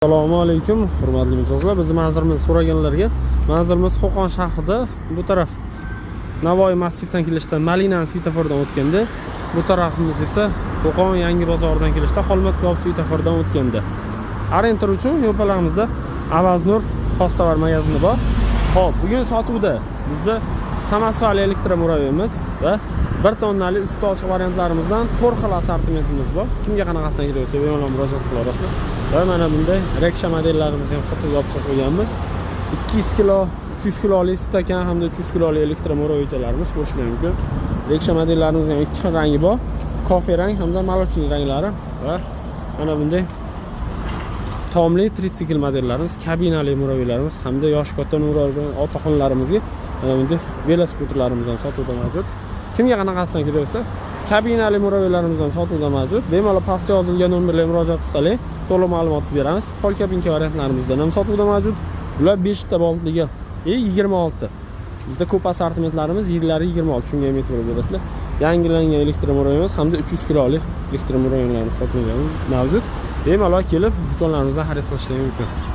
Assalomu alaykum, hurmatli mijozlar. Bizni manzilimiz so'raganlarga, manzilimiz Qo'qon shahrida, bu taraf Navoiy massivdan kelishda Malinan svetofordan o'tganda, bu tarafimiz esa Qo'qon yangi bozordan kelishda Xolmat Ko'p svetofordan o'tganda. Arendtor uchun yo'palamizda Avaznur Xostavar magazini bor. Xo'p, bugun sotuvda bizda Samasval elektromo'ravimiz va 1 tonnali usti ochiq variantlarimizdan 4 xil assortimentimiz bor. Kimga qanaqasidan kerak bo'lsa, bemalol murojaat qila olasizlar. Va mana bunday Reksha modelllarimizni ham sotib yopib qo'yganmiz. 200 kilo, 300 kilolik stakan hamda 300 kilolik elektromo'ravichalarimiz ko'rishlar mumkin. Reksha modellarimizning ham 2 xil rangi bor. Kofe rang hamda молочный ranglari va mana bunday tomli tritsikl modellarimiz, kabinali muraviylarimiz hamda yosh katta muraviylar otaxonlarimizga mana bunday velosipedlarimiz ham sotuvda mavjud. Kimga qanaqasidan kerak bo'lsa, kabinali muraviylarimiz ham sotuvda mavjud. Bemalol pastga yozilgan nomerlarga murojaat qilsangiz, to'liq ma'lumot beramiz. Pol kabinka variantlarimizdan ham sotuvda mavjud. Ular 5 ta boltliga 26. Bizda ko'p assortimentlarimiz yerlari 26, shunga e'tibor berasizlar. Yangilangan elektromo'ravimiz hamda 300 kilolik elektromo'ravilarimiz sotuvda mavjud. Bemalol kelib, do'konlarimizdan xarid qilishingiz mumkin.